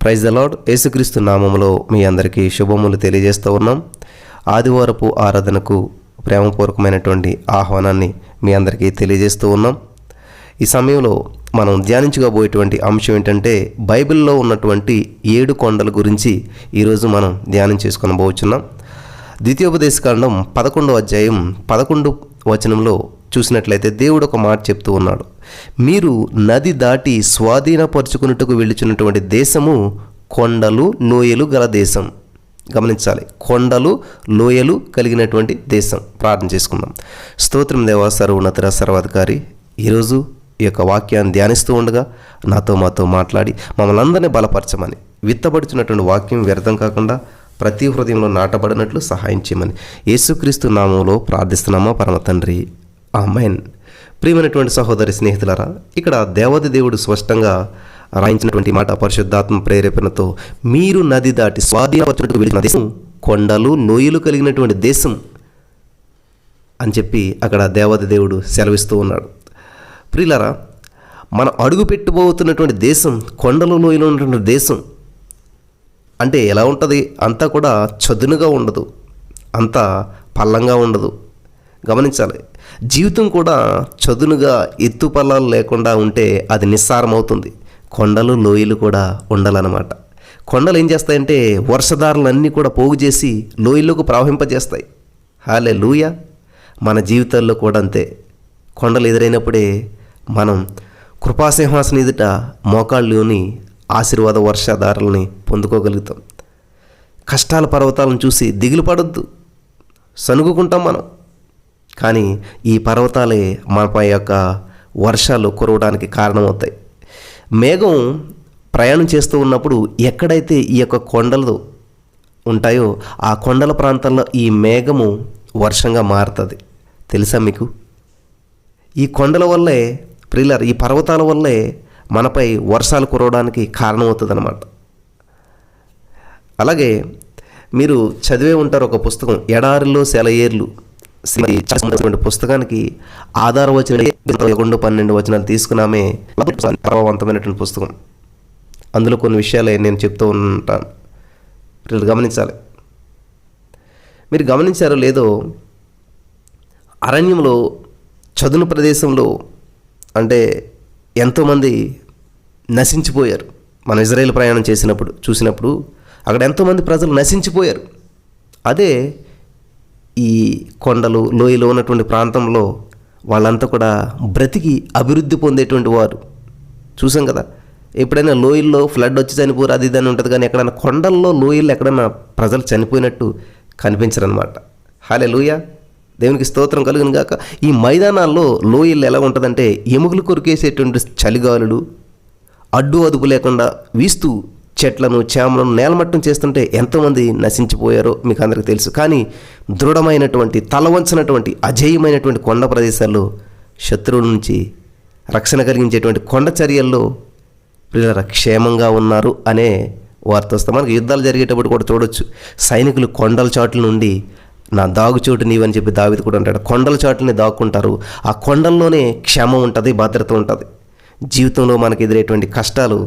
Praise the lord. యేసుక్రీస్తు నామములో మీ అందరికీ శుభములు తెలియజేస్తూ ఉన్నాం. ఆదివారపు ఆరాధనకు ప్రేమపూర్వకమైనటువంటి ఆహ్వానాన్ని మీ అందరికీ తెలియజేస్తూ ఉన్నాం. ఈ సమయంలో మనం ధ్యానించుకోబోయేటువంటి అంశం ఏంటంటే బైబిల్లో ఉన్నటువంటి 7 కొండల గురించి ఈరోజు మనం ధ్యానం చేసుకొనబోతున్నాం. ద్వితీయోపదేశకాండం 11వ అధ్యాయం 11 వచనంలో చూసినట్లయితే దేవుడు ఒక మాట చెప్తూ ఉన్నాడు. మీరు నది దాటి స్వాధీనపరుచుకున్నట్టుకు వెళ్ళుచున్నటువంటి దేశము కొండలు లోయలు గల దేశం. గమనించాలి, కొండలు లోయలు కలిగినటువంటి దేశం. ప్రార్థన చేసుకుందాం. స్తోత్రం దేవా, సర్వోన్నత సర్వాధికారి, ఈరోజు ఈ యొక్క వాక్యాన్ని ధ్యానిస్తూ ఉండగా మాతో మాట్లాడి మమ్మల్ని అందరినీ బలపరచమని, విత్తబడుచున్నటువంటి వాక్యం వ్యర్థం కాకుండా ప్రతి హృదయంలో నాటబడినట్లు సహాయం చేయమని యేసుక్రీస్తు నామంలో ప్రార్థిస్తున్నామా పరమ తండ్రి, ఆమేన్. ప్రియమైనటువంటి సహోదరి స్నేహితులారా, ఇక్కడ దేవాది దేవుడు స్పష్టంగా రాయించినటువంటి మాట పరిశుద్ధాత్మ ప్రేరేపణతో మీరు నది దాటి స్వాధీనపరచుకున్నట్టుకు వెళ్ళిన దేశం కొండలు లోయలు కలిగినటువంటి దేశం అని చెప్పి అక్కడ దేవాది దేవుడు సెలవిస్తూ ఉన్నాడు. ప్రియులారా, మనం అడుగు పెట్టబోతున్నటువంటి దేశం కొండలు లోయలు ఉన్నటువంటి దేశం. అంటే ఎలా ఉంటుంది? అంతా కూడా చదునుగా ఉండదు, అంతా పల్లంగా ఉండదు. గమనించాలి, జీవితం కూడా చదునుగా ఎత్తుపల్లాలు లేకుండా ఉంటే అది నిస్సారమవుతుంది. కొండలు లోయలు కూడా ఉండాలన్నమాట. కొండలు ఏం చేస్తాయంటే వర్షధారలన్నీ కూడా పోగు చేసి లోయల్లోకి ప్రవహింపజేస్తాయి. హల్లెలూయా. మన జీవితాల్లో కూడా అంతే. కొండలు ఎదురైనప్పుడే మనం కృపాసింహాసనం ఎదుట మోకాళ్ళలోని ఆశీర్వాద వర్షధారల్ని పొందుకోగలుగుతాం. కష్టాల పర్వతాలను చూసి దిగులు పడొద్దు, సనుగుకుంటాం మనం. కానీ ఈ పర్వతాలే మనపై యొక్క వర్షాలు కురవడానికి కారణమవుతాయి. మేఘం ప్రయాణం చేస్తూ ఉన్నప్పుడు ఎక్కడైతే ఈ యొక్క కొండలు ఉంటాయో ఆ కొండల ప్రాంతాల్లో ఈ మేఘము వర్షంగా మారుతుంది. తెలుసా మీకు? ఈ కొండల వల్లే ప్రియులారా, ఈ పర్వతాల వల్లే మనపై వర్షాలు కురవడానికి కారణమవుతుంది అన్నమాట. అలాగే మీరు చదివే ఉంటారు ఒక పుస్తకం, ఎడారిలో సెలయేర్లు. పుస్తకానికి ఆధార వచనాలు 11-12 వచనాలు తీసుకున్నామే ప్రభావవంతమైనటువంటి పుస్తకం. అందులో కొన్ని విషయాలే నేను చెప్తూ ఉంటాను, మీరు గమనించాలి. మీరు గమనించారో లేదో, అరణ్యంలో చదును ప్రదేశంలో అంటే ఎంతోమంది నశించిపోయారు. మనం ఇజ్రాయేల్ ప్రయాణం చూసినప్పుడు అక్కడ ఎంతోమంది ప్రజలు నశించిపోయారు. అదే ఈ కొండలు లోయలో ఉన్నటువంటి ప్రాంతంలో వాళ్ళంతా కూడా బ్రతికి అభివృద్ధి పొందేటువంటి వారు. చూసాం కదా, ఎప్పుడైనా లోయల్లో ఫ్లడ్ వచ్చి చనిపోరు అది ఇదని ఉంటుంది, కానీ ఎక్కడైనా కొండల్లో లోయల్లో ఎక్కడైనా ప్రజలు చనిపోయినట్టు కనిపించరనమాట. హల్లెలూయా, దేవునికి స్తోత్రం కలుగును గాక. ఈ మైదానాల్లో లోయల్లో ఎలా ఉంటుందంటే ఎముకలు కొరికేసేటువంటి చలిగాలులు అడ్డు అదుపు లేకుండా వీస్తూ చెట్లను చేమలను నేలమట్టం చేస్తుంటే ఎంతోమంది నశించిపోయారో మీకు అందరికీ తెలుసు. కానీ దృఢమైనటువంటి తలవంచినటువంటి అజేయమైనటువంటి కొండ ప్రదేశాల్లో శత్రువుల నుంచి రక్షణ కలిగించేటువంటి కొండ చర్యల్లో వీళ్ళ క్షేమంగా ఉన్నారు అనే వార్త వస్తాం. మనకి యుద్ధాలు జరిగేటప్పుడు కూడా చూడొచ్చు, సైనికులు కొండల చాట్ల నుండి నా దాగుచోటు నీవని చెప్పి దావీదు కూడా అంటాడు. కొండల చాటుని దాక్కుంటారు. ఆ కొండల్లోనే క్షేమం ఉంటుంది, భద్రత ఉంటుంది. జీవితంలో మనకు ఎదురేటువంటి కష్టాలు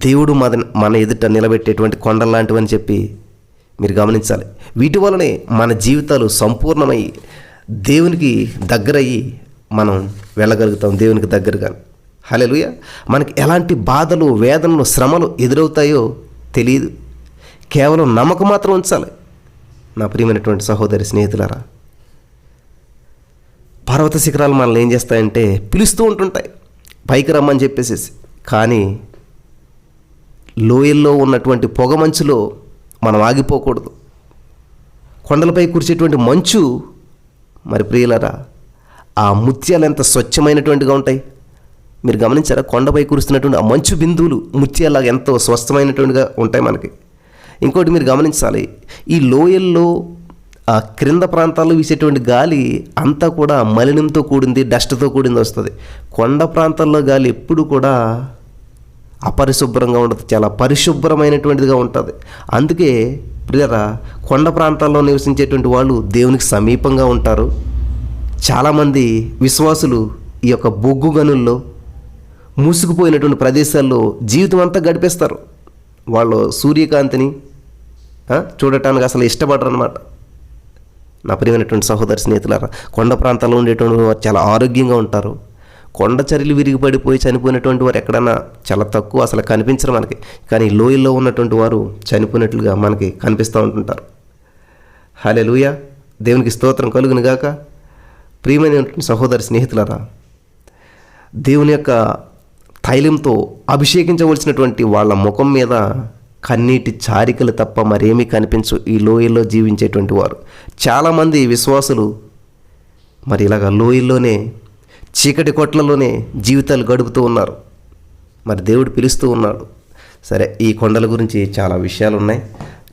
దేవుడు మన ఎదుట నిలబెట్టేటువంటి కొండలు లాంటివని చెప్పి మీరు గమనించాలి. వీటి వల్లనే మన జీవితాలు సంపూర్ణమై దేవునికి దగ్గరయ్యి మనం వెళ్ళగలుగుతాం, దేవునికి దగ్గరగా. హల్లెలూయా. మనకి ఎలాంటి బాధలు, వేదనలు, శ్రమలు ఎదురవుతాయో తెలియదు. కేవలం నమ్మకం మాత్రం ఉంచాలి. నా ప్రియమైనటువంటి సహోదరి స్నేహితులారా, పర్వత శిఖరాలు మనల్ని ఏం చేస్తాయంటే పిలుస్తూ ఉంటుంటాయి పైకి రమ్మని చెప్పేసి. కానీ లోయల్లో ఉన్నటువంటి పొగ మంచులో మనం ఆగిపోకూడదు. కొండలపై కురిసేటువంటి మంచు, మరి ప్రియులరా, ఆ ముత్యాలు ఎంత స్వచ్ఛమైనటువంటిగా ఉంటాయి మీరు గమనించారా? కొండపై కురుస్తున్నటువంటి ఆ మంచు బిందువులు ముత్యాలాగా ఎంతో స్వస్థమైనటువంటిగా ఉంటాయి మనకి. ఇంకోటి మీరు గమనించాలి, ఈ లోయల్లో ఆ క్రింద ప్రాంతాల్లో వీసేటువంటి గాలి అంతా కూడా మలినంతో కూడింది, డస్ట్తో కూడింది వస్తుంది. కొండ ప్రాంతాల్లో గాలి ఎప్పుడు కూడా అపరిశుభ్రంగా ఉండదు, చాలా పరిశుభ్రమైనటువంటిదిగా ఉంటుంది. అందుకే ప్రియరా, కొండ ప్రాంతాల్లో నివసించేటువంటి వాళ్ళు దేవునికి సమీపంగా ఉంటారు. చాలామంది విశ్వాసులు ఈ యొక్క బొగ్గు గనుల్లో మూసుకుపోయినటువంటి ప్రదేశాల్లో జీవితం అంతా గడిపేస్తారు. వాళ్ళు సూర్యకాంతిని చూడటానికి అసలు ఇష్టపడరు అనమాట. నా ప్రియమైనటువంటి సహోదరి స్నేహితులారా, కొండ ప్రాంతాల్లో ఉండేటువంటి వారు చాలా ఆరోగ్యంగా ఉంటారు. కొండ చర్యలు విరిగి పడిపోయి చనిపోయినటువంటి వారు ఎక్కడన్నా చాలా తక్కువ, అసలు కనిపించరు మనకి. కానీ లోయల్లో ఉన్నటువంటి వారు చనిపోయినట్లుగా మనకి కనిపిస్తూ ఉంటుంటారు. హల్లెలూయా, దేవునికి స్తోత్రం కలుగును గాక. ప్రియమైనటువంటి సహోదరి స్నేహితులారా, దేవుని యొక్క తైలంతో అభిషేకించవలసినటువంటి వాళ్ళ ముఖం మీద కన్నీటి చారికలు తప్ప మరేమీ కనిపించు ఈ లోయల్లో జీవించేటువంటి వారు. చాలామంది విశ్వాసులు మరి ఇలాగ లోయల్లోనే, చీకటి కొట్లలోనే జీవితాలు గడుపుతూ ఉన్నారు. మరి దేవుడు పిలుస్తూ ఉన్నాడు. సరే, ఈ కొండల గురించి చాలా విషయాలు ఉన్నాయి.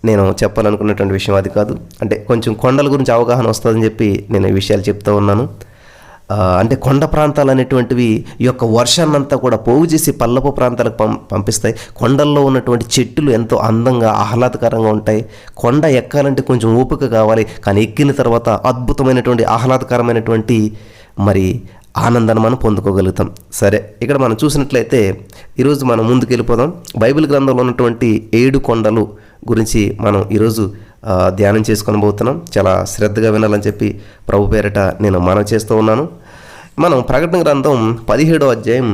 నేను చెప్పాలనుకున్నటువంటి విషయం అది కాదు. అంటే కొంచెం కొండల గురించి అవగాహన వస్తుందని చెప్పి నేను ఈ విషయాలు చెప్తూ ఉన్నాను. అంటే కొండ ప్రాంతాలు అనేటువంటివి ఈ యొక్క వర్షాన్నంతా కూడా పోగు చేసి పల్లపు ప్రాంతాలకు పంపిస్తాయి. కొండల్లో ఉన్నటువంటి చెట్లు ఎంతో అందంగా ఆహ్లాదకరంగా ఉంటాయి. కొండ ఎక్కాలంటే కొంచెం ఓపిక కావాలి, కానీ ఎక్కిన తర్వాత అద్భుతమైనటువంటి ఆహ్లాదకరమైనటువంటి మరి ఆనందాన్ని మనం పొందుకోగలుగుతాం. సరే, ఇక్కడ మనం చూసినట్లయితే ఈరోజు మనం ముందుకు వెళ్ళిపోదాం. బైబిల్ గ్రంథంలో ఉన్నటువంటి 7 కొండలు గురించి మనం ఈరోజు ధ్యానం చేసుకొని పోతున్నాం. చాలా శ్రద్ధగా వినాలని చెప్పి ప్రభు పేరిట నేను మనవి చేస్తూ ఉన్నాను. మనం ప్రకటన గ్రంథం 17వ అధ్యాయం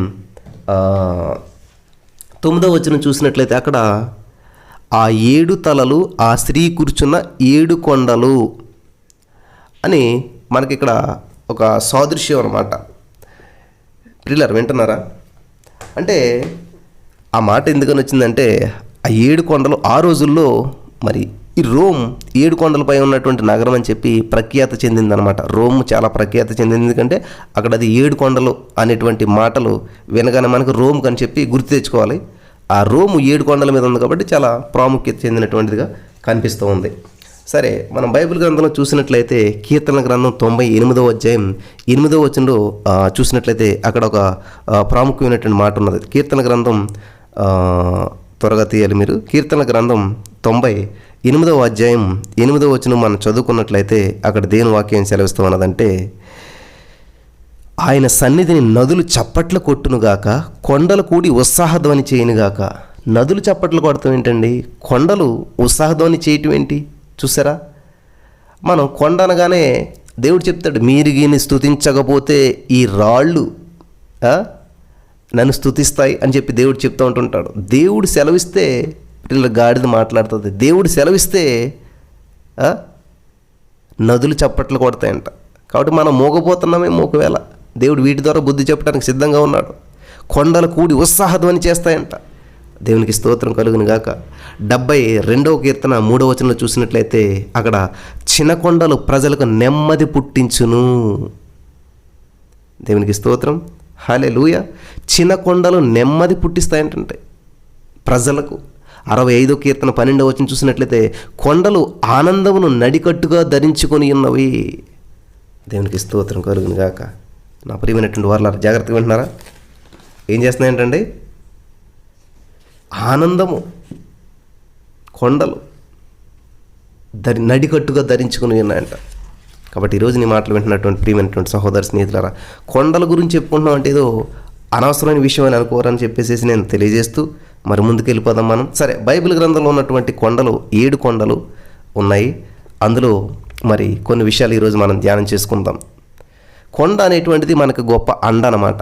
9వ వచనం చూసినట్లయితే అక్కడ ఆ 7 తలలు, ఆ స్త్రీ కూర్చున్న 7 కొండలు అని మనకి ఇక్కడ ఒక సాదృశ్యం అన్నమాట. ప్రియులారా, వింటున్నారా? అంటే ఆ మాట ఎందుకని వచ్చిందంటే, ఆ 7 కొండలు ఆ రోజుల్లో మరి ఈ రోమ్ 7 కొండలపై ఉన్నటువంటి నగరం అని చెప్పి ప్రఖ్యాత చెందిందనమాట. రోమ్ చాలా ప్రఖ్యాత చెందింది, ఎందుకంటే అక్కడ అది 7 కొండలు అనేటువంటి మాటలు వినగానే మనకు రోమ్ అని చెప్పి గుర్తు తెచ్చుకోవాలి. ఆ రోము 7 కొండల మీద ఉంది కాబట్టి చాలా ప్రాముఖ్యత చెందినటువంటిదిగా కనిపిస్తూ ఉంది. సరే, మనం బైబిల్ గ్రంథంలో చూసినట్లయితే కీర్తన గ్రంథం 98వ అధ్యాయం 8వ వచనంలో చూసినట్లయితే అక్కడ ఒక ప్రాముఖ్యమైనటువంటి మాట ఉన్నది. కీర్తన గ్రంథం త్వరగా తీయాలి మీరు. కీర్తన గ్రంథం 98వ అధ్యాయం 8వ వచనం మనం చదువుకున్నట్లయితే అక్కడ దేని వాక్యం సెలవిస్తూ ఉన్నదంటే, ఆయన సన్నిధిని నదులు చప్పట్లు కొట్టునుగాక, కొండలు కూడి ఉత్సాహధ్వని చేయనుగాక. నదులు చప్పట్లు కొడతాం ఏంటండి? కొండలు ఉత్సాహధ్వని చేయటం ఏంటి? చూసారా? మనం కొండ అనగానే దేవుడు చెప్తాడు, మీరు గీని స్తుతించకపోతే ఈ రాళ్ళు నన్ను స్తుతిస్తాయి అని చెప్పి దేవుడు చెప్తూ ఉంటుంటాడు. దేవుడు సెలవిస్తే పిల్లల గాడిద మాట్లాడుతుంది. దేవుడు సెలవిస్తే నదులు చప్పట్లు కొడతాయంట. కాబట్టి మనం మోగపోతున్నామేమో ఒకవేళ. దేవుడు వీటి ద్వారా బుద్ధి చెప్పడానికి సిద్ధంగా ఉన్నాడు. కొండలు కూడి ఉత్సాహధ్వని చేస్తాయంట. దేవునికి స్తోత్రం కలుగును గాక. 72వ కీర్తన 3వ వచనంలో చూసినట్లయితే అక్కడ చిన్న కొండలు ప్రజలకు నెమ్మది పుట్టించును. దేవునికి స్తోత్రం, హల్లెలూయా. చిన్న కొండలు నెమ్మది పుట్టిస్తాయంటే ప్రజలకు. 65వ కీర్తన 12వ వచనం చూసినట్లయితే కొండలు ఆనందమును నడికట్టుగా ధరించుకొని ఉన్నవి. దేవునికి స్తోత్రం కలుగును గాక. నా ప్రియమైనటువంటి వారు జాగ్రత్తగా వింటున్నారా? ఏం చేస్తున్నాయంటండి? ఆనందము కొండలు నడికట్టుగా ధరించుకుని ఉన్నాయంట. కాబట్టి ఈరోజు నీ మాటలు వింటున్నటువంటి ప్రియమైనటువంటి సహోదర స్నేహితులారా, కొండల గురించి చెప్పుకుంటున్నాం అంటే ఏదో అనవసరమైన విషయం అని అనుకోరని చెప్పేసి నేను తెలియజేస్తూ మరి ముందుకు వెళ్ళిపోదాం మనం. సరే, బైబిల్ గ్రంథంలో ఉన్నటువంటి కొండలు 7 కొండలు ఉన్నాయి. అందులో మరి కొన్ని విషయాలు ఈరోజు మనం ధ్యానం చేసుకుందాం. కొండ అనేటువంటిది మనకు గొప్ప అండ అన్నమాట.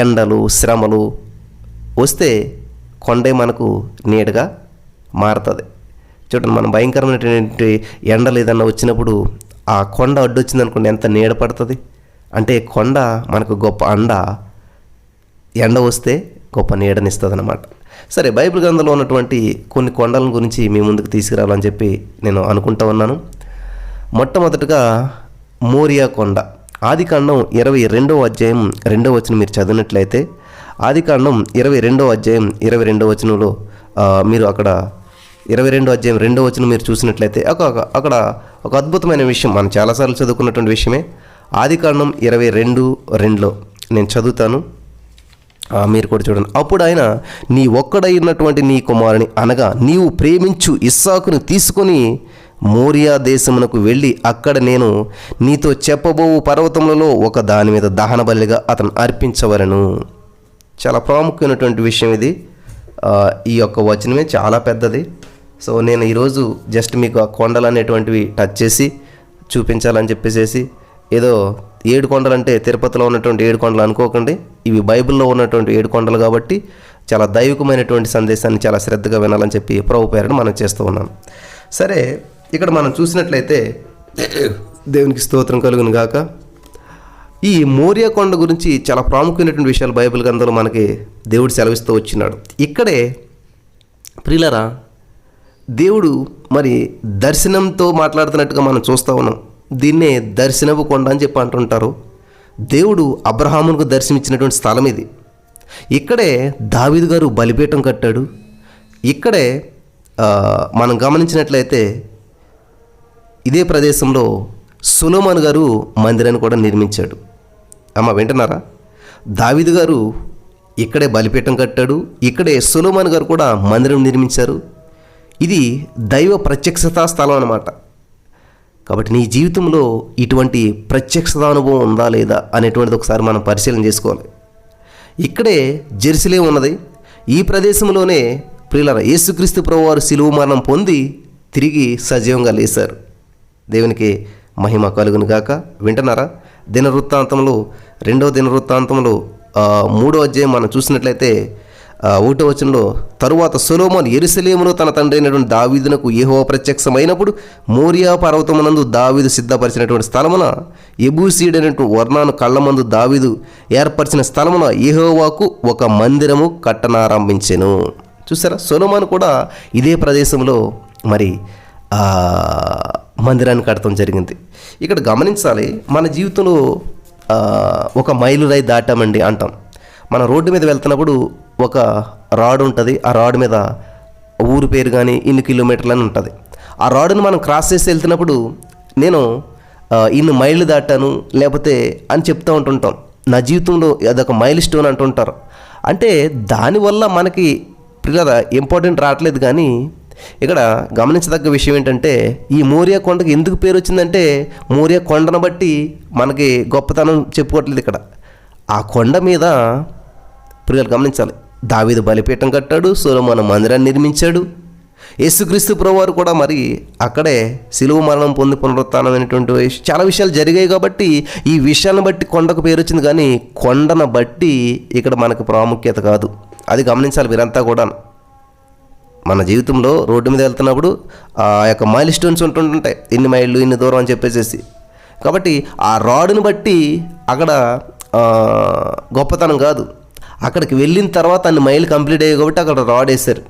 ఎండలు, శ్రమలు వస్తే కొండే మనకు నీడగా మారుతుంది. చూడండి, మనం భయంకరమైనటువంటి ఎండలు ఏదన్నా వచ్చినప్పుడు ఆ కొండ అడ్డొచ్చింది అనుకోండి, ఎంత నీడ పడుతుంది. అంటే కొండ మనకు గొప్ప అండ. ఎండ వస్తే గొప్ప నీడనిస్తుంది అన్నమాట. సరే, బైబిల్ గ్రంథంలో ఉన్నటువంటి కొన్ని కొండల గురించి మీ ముందుకు తీసుకురావాలని చెప్పి నేను అనుకుంటా ఉన్నాను. మొట్టమొదటిగా మోరియా కొండ. ఆదికాండం 22వ అధ్యాయం 2వ వచనం మీరు చదివినట్లయితే, ఆదికాండం 22వ అధ్యాయం 22వ వచనంలో మీరు అక్కడ 22వ అధ్యాయం 2వ వచనం మీరు చూసినట్లయితే అక్కడ ఒక అద్భుతమైన విషయం మనం చాలాసార్లు చదువుకున్నటువంటి విషయమే. ఆదికాండం 22:2లో నేను చదువుతాను, మీరు కూడా చూడండి. అప్పుడు ఆయన, నీ ఒక్కడైనటువంటి నీ కుమారుని అనగా నీవు ప్రేమించు ఇస్సాకును తీసుకొని మోరియా దేశమునకు వెళ్ళి అక్కడ నేను నీతో చెప్పబోవు పర్వతములలో ఒక దాని మీద దహన బలిగా అతను అర్పించవలను. చాలా ప్రాముఖ్యమైనటువంటి విషయం ఇది. ఈ యొక్క వచనమే చాలా పెద్దది. సో నేను ఈరోజు జస్ట్ మీకు ఆ కొండలు అనేటువంటివి టచ్ చేసి చూపించాలని చెప్పేసి, ఏదో 7 కొండలు అంటే తిరుపతిలో ఉన్నటువంటి 7 కొండలు అనుకోకండి. ఇవి బైబిల్లో ఉన్నటువంటి 7 కొండలు కాబట్టి చాలా దైవికమైనటువంటి సందేశాన్ని చాలా శ్రద్ధగా వినాలని చెప్పి ప్రభు పేరని మనం చేస్తూ ఉన్నాం. సరే, ఇక్కడ మనం చూసినట్లయితే దేవునికి స్తోత్రం కలుగును గాక. ఈ మోరియా కొండ గురించి చాలా ప్రాముఖ్యమైనటువంటి విషయాలు బైబిల్ గ్రంథంలో మనకి దేవుడు సెలవిస్తూ వచ్చినాడు. ఇక్కడే ప్రియులరా దేవుడు మరి దర్శనంతో మాట్లాడుతున్నట్టుగా మనం చూస్తూ ఉన్నాం. దీన్నే దర్శనపు కొండ అని చెప్పి అంటుంటారు. దేవుడు అబ్రహామునకు దర్శనమిచ్చినటువంటి స్థలం ఇది. ఇక్కడే దావీదు గారు బలిపీఠం కట్టాడు. ఇక్కడే మనం గమనించినట్లయితే ఇదే ప్రదేశంలో సొలొమోను గారు మందిరాన్ని కూడా నిర్మించాడు. అమ్మ వింటున్నారా? దావీదు గారు ఇక్కడే బలిపీఠం కట్టాడు. ఇక్కడే సొలొమోను గారు కూడా మందిరం నిర్మించారు. ఇది దైవ ప్రత్యక్షతా స్థలం అన్నమాట. కాబట్టి నీ జీవితంలో ఇటువంటి ప్రత్యక్షత అనుభవం ఉందా లేదా అనేటువంటిది ఒకసారి మనం పరిశీలన చేసుకోవాలి. ఇక్కడే జెరూసలేం ఉన్నది. ఈ ప్రదేశంలోనే ప్రియులారా యేసుక్రీస్తు ప్రభువారు శిలువ మరణం పొంది తిరిగి సజీవంగా లేశారు. దేవునికి మహిమ కలుగును గాక. వింటున్నారా? దినవృత్తాంతంలో 2వ దినవృత్తాంతంలో 3వ అధ్యాయం మనం చూసినట్లయితే 1వ వచనంలో, తరువాత సొలొమోను యెరూషలేములో తన తండ్రి అయినటువంటి దావీదునకు యెహోవా ప్రత్యక్షమైనప్పుడు మోరియా పర్వతమునందు దావీదు సిద్ధపరిచినటువంటి స్థలమున యెబూసీయుడైనటువంటి ఒర్నాను కళ్ళమందు దావీదు ఏర్పరిచిన స్థలమున యెహోవాకు ఒక మందిరము కట్టనారంభించెను. చూసారా? సొలొమోను కూడా ఇదే ప్రదేశంలో మరి మందిరాన్ని కట్టడం జరిగింది. ఇక్కడ గమనించాలి, మన జీవితంలో ఒక మైలురాయి దాటామండి అంటాం. మన రోడ్డు మీద వెళ్తున్నప్పుడు ఒక రాడ్ ఉంటుంది. ఆ రాడ్ మీద ఊరు పేరు కానీ ఇన్ని కిలోమీటర్లు అని ఉంటుంది. ఆ రాడును మనం క్రాస్ చేసి వెళ్తున్నప్పుడు నేను ఇన్ని మైళ్ళు దాటాను లేకపోతే అని చెప్తూ ఉంటుంటాం. నా జీవితంలో అదొక మైల్ స్టోన్ అంటుంటారు. అంటే దానివల్ల మనకి పిల్లల ఇంపార్టెంట్ రావట్లేదు. కానీ ఇక్కడ గమనించదగ్గ విషయం ఏంటంటే, ఈ మోరియా కొండకి ఎందుకు పేరు వచ్చిందంటే మోరియా కొండను బట్టి మనకి గొప్పతనం చెప్పుకోవట్లేదు. ఇక్కడ ఆ కొండ మీద ప్రియులు గమనించాలి, దావీదు బలిపీఠం కట్టాడు, సొలొమోను మందిరాన్ని నిర్మించాడు. యేసుక్రీస్తు ప్రభువారు కూడా మరి అక్కడే శిలువ మరణం పొంది పునరుత్థానం అనేటువంటి చాలా విషయాలు జరిగాయి. కాబట్టి ఈ విషయాలను బట్టి కొండకు పేరు వచ్చింది. కానీ కొండను బట్టి ఇక్కడ మనకు ప్రాముఖ్యత కాదు. అది గమనించాలి మీరంతా కూడా. మన జీవితంలో రోడ్డు మీద వెళ్తున్నప్పుడు ఆ యొక్క మైల్ స్టోన్స్ ఉంటుంటాయి, ఇన్ని మైళ్ళు ఇన్ని దూరం అని చెప్పేసి. కాబట్టి ఆ రాడును బట్టి అక్కడ గొప్పతనం కాదు. అక్కడికి వెళ్ళిన తర్వాత అన్ని మైళ్ళు కంప్లీట్ అయ్యాయి కాబట్టి అక్కడ రాడ్ వేశారు.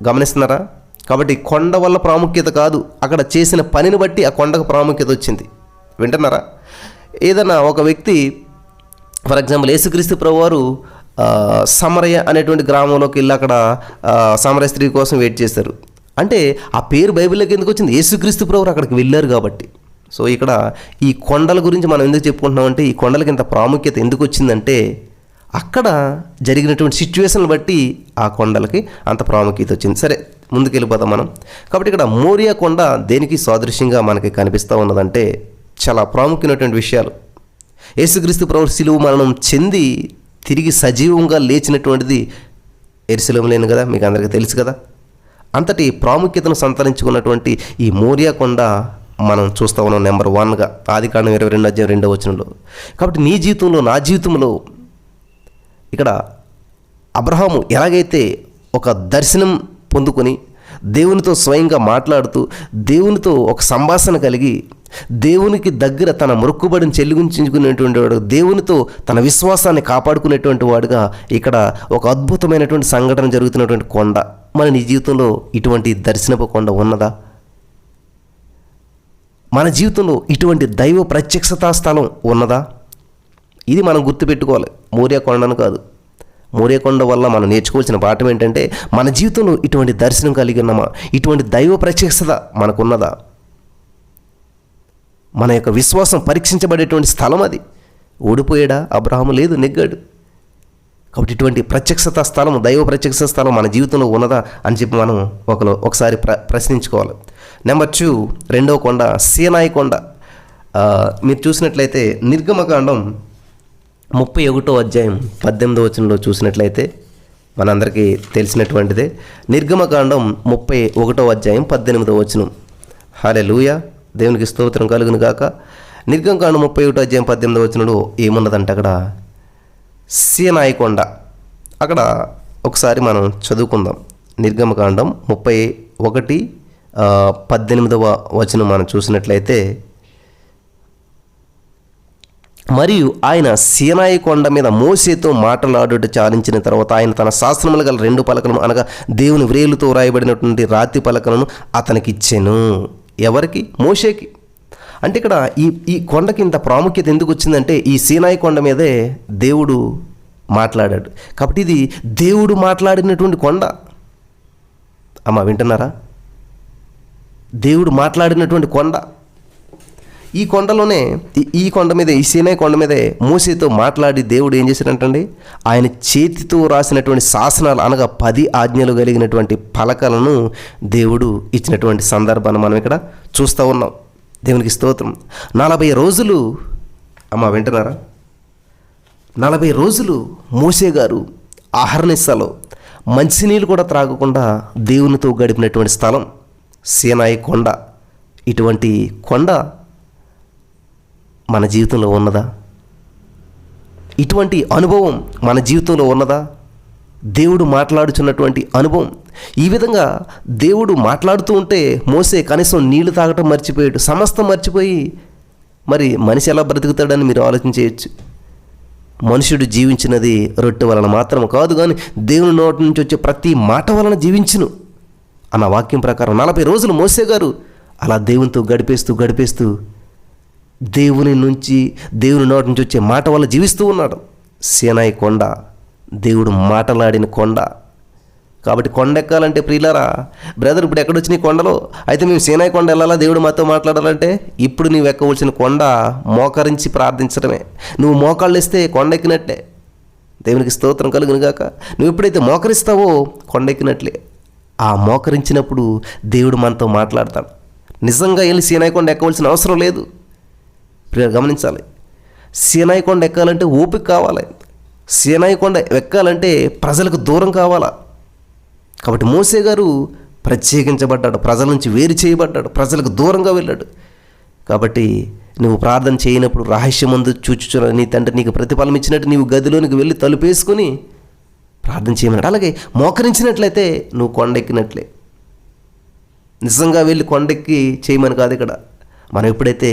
గమనిస్తున్నారా? కాబట్టి కొండ వల్ల ప్రాముఖ్యత కాదు, అక్కడ చేసిన పనిని బట్టి ఆ కొండకు ప్రాముఖ్యత వచ్చింది. వింటున్నారా? ఏదైనా ఒక వ్యక్తి ఫర్ ఎగ్జాంపుల్ యేసుక్రీస్తు ప్రభువారు సమరయ అనేటువంటి గ్రామంలోకి వెళ్ళి అక్కడ సమరయ స్త్రీ కోసం వెయిట్ చేశారు. అంటే ఆ పేరు బైబిల్లోకి ఎందుకు వచ్చింది? యేసుక్రీస్తు ప్రభువారు అక్కడికి వెళ్ళారు కాబట్టి. సో ఇక్కడ ఈ కొండల గురించి మనం ఎందుకు చెప్పుకుంటున్నామంటే, ఈ కొండలకి ఇంత ప్రాముఖ్యత ఎందుకు వచ్చిందంటే అక్కడ జరిగినటువంటి సిచ్యువేషన్లు బట్టి ఆ కొండలకి అంత ప్రాముఖ్యత వచ్చింది. సరే, ముందుకు వెళ్ళిపోతాం మనం. కాబట్టి ఇక్కడ మోరియా కొండ దేనికి సాదృశ్యంగా మనకి కనిపిస్తూ ఉన్నదంటే చాలా ప్రాముఖ్యమైనటువంటి విషయాలు. యేసుక్రీస్తు ప్రభువు శిలువ మరణం చెంది తిరిగి సజీవంగా లేచినటువంటిది యెరూషలేములోనే కదా, మీకు అందరికీ తెలుసు కదా. అంతటి ప్రాముఖ్యతను సంతరించుకున్నటువంటి ఈ మోరియా కొండ మనం చూస్తూ ఉన్నాం నెంబర్ 1గా ఆదికాండం 22వ అధ్యాయం 2వ వచనంలో. కాబట్టి నీ జీవితంలో నా జీవితంలో ఇక్కడ అబ్రహాము ఎలాగైతే ఒక దర్శనం పొందుకొని దేవునితో స్వయంగా మాట్లాడుతూ దేవునితో ఒక సంభాషణ కలిగి దేవునికి దగ్గర తన మొక్కుబడిని చెల్లించుకునేటువంటి వాడు, దేవునితో తన విశ్వాసాన్ని కాపాడుకునేటువంటి వాడుగా ఇక్కడ ఒక అద్భుతమైనటువంటి సంఘటన జరుగుతున్నటువంటి కొండ. మన నీ జీవితంలో ఇటువంటి దర్శనపు కొండ ఉన్నదా? మన జీవితంలో ఇటువంటి దైవ ప్రత్యక్షతా స్థలం ఉన్నదా? ఇది మనం గుర్తుపెట్టుకోవాలి. మోరియా కొండను కాదు. మోరియా కొండ వల్ల మనం నేర్చుకోవాల్సిన పాఠం ఏంటంటే, మన జీవితంలో ఇటువంటి దర్శనం కలిగి ఉన్నామా? ఇటువంటి దైవ ప్రత్యక్షత మనకున్నదా? మన యొక్క విశ్వాసం పరీక్షించబడేటువంటి స్థలం అది. ఓడిపోయాడా అబ్రహాము? లేదు, నెగ్గాడు. కాబట్టి ఇటువంటి ప్రత్యక్షత స్థలం, దైవ ప్రత్యక్ష స్థలం మన జీవితంలో ఉన్నదా అని చెప్పి మనం ఒకసారి ప్రశ్నించుకోవాలి. నెంబర్ 2, 2వ కొండ సీనాయి కొండ. మీరు చూసినట్లయితే నిర్గమకాండం 31వ అధ్యాయం 18వ వచనంలో చూసినట్లయితే మనందరికీ తెలిసినటువంటిదే. నిర్గమకాండం 31వ అధ్యాయం 18వ వచనం. హల్లెలూయా, దేవునికి స్తోత్రం కలుగును గాక. నిర్గమకాండం 31వ అధ్యాయం 18వ వచనంలో ఏమున్నదంటే అక్కడ సీనాయి కొండ. అక్కడ ఒకసారి మనం చదువుకుందాం. నిర్గమకాండం 31:18వ వచనం మనం చూసినట్లయితే, మరియు ఆయన సీనాయి కొండ మీద మోషేతో మాట్లాడుట చాలించిన తర్వాత ఆయన తన శాసనములు గల 2 పలకలను, అనగా దేవుని వ్రేలుతో రాయబడినటువంటి రాతి పలకలను అతనికి ఇచ్చెను. ఎవరికి? మోషేకి. అంటే ఇక్కడ ఈ కొండకి ఇంత ప్రాముఖ్యత ఎందుకు వచ్చిందంటే, ఈ సీనాయి కొండ మీదే దేవుడు మాట్లాడాడు కాబట్టి ఇది దేవుడు మాట్లాడినటువంటి కొండ. అమ్మ వింటున్నారా? దేవుడు మాట్లాడినటువంటి కొండ. ఈ కొండలోనే ఈ కొండ మీద, ఈ సీనాయి కొండ మీదే మోషేతో మాట్లాడి దేవుడు ఏం చేశాడంటండి, ఆయన చేతితో రాసినటువంటి శాసనాలు, అనగా 10 ఆజ్ఞలు కలిగినటువంటి పలకలను దేవుడు ఇచ్చినటువంటి సందర్భాన్ని మనం ఇక్కడ చూస్తూ ఉన్నాం. దేవునికి స్తోత్రం. 40 రోజులు, అమ్మ వింటున్నారా, 40 రోజులు మోషే గారు అహర్నిశలో మంచినీళ్ళు కూడా త్రాగకుండా దేవునితో గడిపినటువంటి స్థలం సీనాయి కొండ. ఇటువంటి కొండ మన జీవితంలో ఉన్నదా? ఇటువంటి అనుభవం మన జీవితంలో ఉన్నదా? దేవుడు మాట్లాడుచున్నటువంటి అనుభవం. ఈ విధంగా దేవుడు మాట్లాడుతూ ఉంటే మోసే కనీసం నీళ్లు తాగటం మర్చిపోయాడు. సమస్తం మర్చిపోయి మరి మనిషి ఎలా బ్రతుకుతాడని మీరు ఆలోచించేయచ్చు. మనుషుడు జీవించినది రొట్టె వలన మాత్రం కాదు, కానీ దేవుని నోటి నుంచి వచ్చే ప్రతి మాట వలన జీవించును అన్న వాక్యం ప్రకారం 40 రోజులు మోసే గారు అలా దేవునితో గడిపేస్తూ దేవుని నోటి నుంచి వచ్చే మాట వల్ల జీవిస్తూ ఉన్నాడు. సీనాయి కొండ దేవుడు మాట్లాడిన కొండ. కాబట్టి కొండ ఎక్కాలంటే ప్రియులారా, బ్రదర్ ఇప్పుడు ఎక్కడొచ్చినాయి కొండలో? అయితే మేము సీనాయి కొండ వెళ్ళాలా దేవుడు మాతో మాట్లాడాలంటే? ఇప్పుడు నీవు ఎక్కవలసిన కొండ మోకరించి ప్రార్థించడమే. నువ్వు మోకాళ్ళు వేస్తే కొండ ఎక్కినట్లే. దేవునికి స్తోత్రం కలుగును గాక. నువ్వు ఎప్పుడైతే మోకరిస్తావో కొండ ఎక్కినట్లే. ఆ మోకరించినప్పుడు దేవుడు మనతో మాట్లాడతాడు. నిజంగా వెళ్ళి సీనాయి కొండ ఎక్కవలసిన అవసరం లేదు. గమనించాలి, సీనాయి కొండ ఎక్కాలంటే ఓపిక కావాలి. సీనాయి కొండ ఎక్కాలంటే ప్రజలకు దూరం కావాలా. కాబట్టి మోసే గారు ప్రత్యేకించబడ్డాడు, ప్రజల నుంచి వేరు చేయబడ్డాడు, ప్రజలకు దూరంగా వెళ్ళాడు. కాబట్టి నువ్వు ప్రార్థన చేయనప్పుడు రహస్యమందు చూచుచున్న నీ తండ్రి నీకు ప్రతిఫలం ఇచ్చినట్టు నీవు గదిలోనికి వెళ్ళి తలుపేసుకొని ప్రార్థన చేయమన్నాడు. అలాగే మోకరించినట్లయితే నువ్వు కొండెక్కినట్లే. నిజంగా వెళ్ళి కొండెక్కి చేయమని కాదు ఇక్కడ. మనం ఎప్పుడైతే